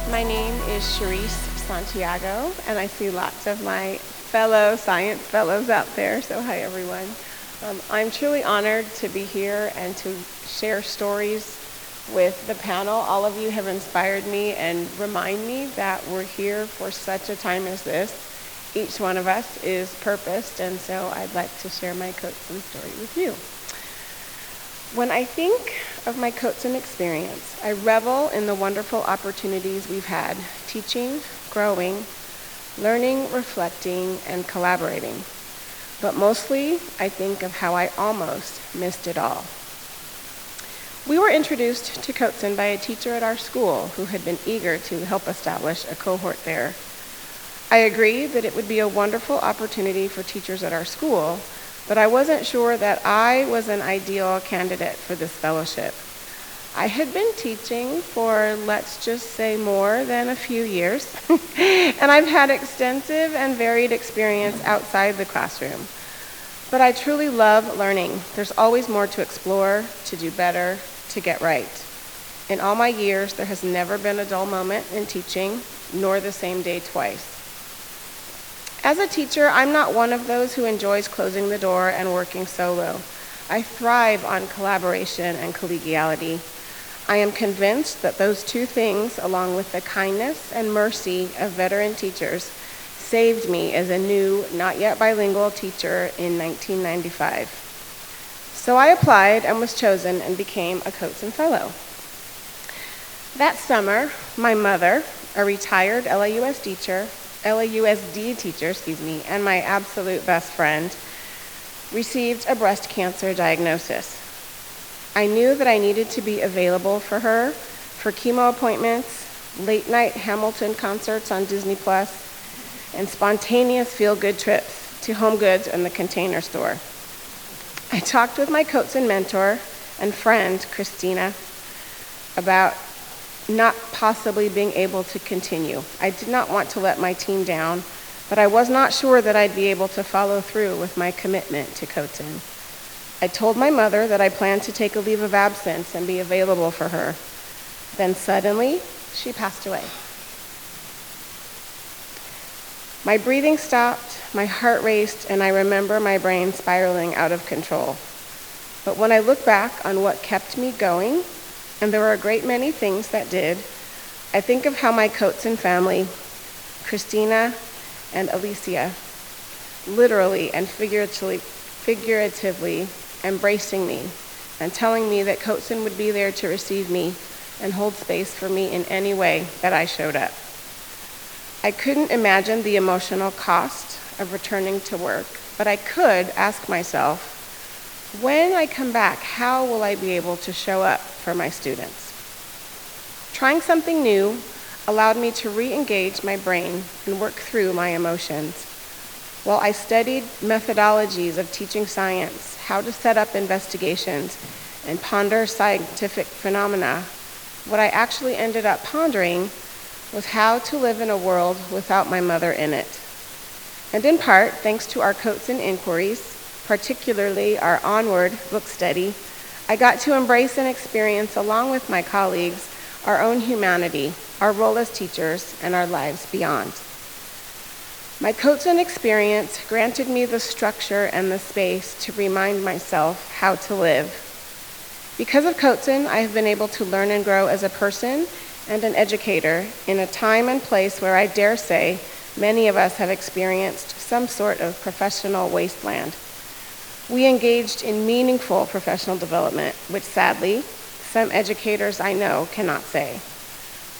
My name is Charisse Santiago, and I see lots of my fellow science fellows out there, so hi everyone. I'm truly honored to be here and to share stories with the panel. All of you have inspired me and remind me that we're here for such a time as this. Each one of us is purposed, and so I'd like to share my Coatson story with you. When I think of my Coatson experience, I revel in the wonderful opportunities we've had, teaching, growing, learning, reflecting, and collaborating. But mostly, I think of how I almost missed it all. We were introduced to Coatson by a teacher at our school who had been eager to help establish a cohort there. I agreed that it would be a wonderful opportunity for teachers at our school, but I wasn't sure that I was an ideal candidate for this fellowship. I had been teaching for, let's just say, more than a few years, and I've had extensive and varied experience outside the classroom. But I truly love learning. There's always more to explore, to do better, to get right. In all my years, there has never been a dull moment in teaching, nor the same day twice. As a teacher, I'm not one of those who enjoys closing the door and working solo. I thrive on collaboration and collegiality. I am convinced that those two things, along with the kindness and mercy of veteran teachers, saved me as a new, not yet bilingual teacher in 1995. So I applied and was chosen and became a Coatson Fellow. That summer, my mother, a retired LAUSD teacher, and my absolute best friend, received a breast cancer diagnosis. I knew that I needed to be available for her for chemo appointments, late-night Hamilton concerts on Disney Plus, and spontaneous feel-good trips to Home Goods and the Container Store. I talked with my Coatson mentor and friend, Christina, about not possibly being able to continue. I did not want to let my team down, but I was not sure that I'd be able to follow through with my commitment to Coatson. I told my mother that I planned to take a leave of absence and be available for her. Then suddenly, she passed away. My breathing stopped, my heart raced, and I remember my brain spiraling out of control. But when I look back on what kept me going, and there were a great many things that did, I think of how my Coatson family, Christina and Alicia, literally and figuratively embracing me and telling me that Coatson would be there to receive me and hold space for me in any way that I showed up. I couldn't imagine the emotional cost of returning to work, but I could ask myself, when I come back, how will I be able to show up for my students? Trying something new allowed me to re-engage my brain and work through my emotions. While I studied methodologies of teaching science, how to set up investigations, and ponder scientific phenomena, what I actually ended up pondering was how to live in a world without my mother in it. And in part, thanks to our Coatson inquiries, particularly our Onward book study, I got to embrace and experience, along with my colleagues, our own humanity, our role as teachers, and our lives beyond. My Coatson experience granted me the structure and the space to remind myself how to live. Because of Coatson, I have been able to learn and grow as a person and an educator in a time and place where I dare say many of us have experienced some sort of professional wasteland. We engaged in meaningful professional development, which sadly, some educators I know cannot say.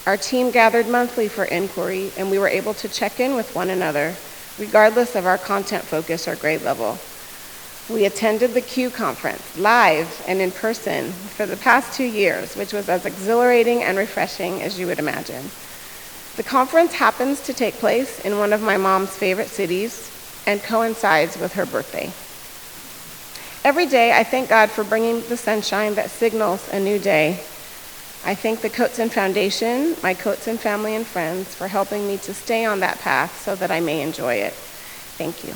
Our team gathered monthly for inquiry, and we were able to check in with one another, regardless of our content focus or grade level. We attended the Q conference, live and in person, for the past 2 years, which was as exhilarating and refreshing as you would imagine. The conference happens to take place in one of my mom's favorite cities and coincides with her birthday. Every day, I thank God for bringing the sunshine that signals a new day. I thank the Coatson Foundation, my Coatson family and friends for helping me to stay on that path so that I may enjoy it. Thank you.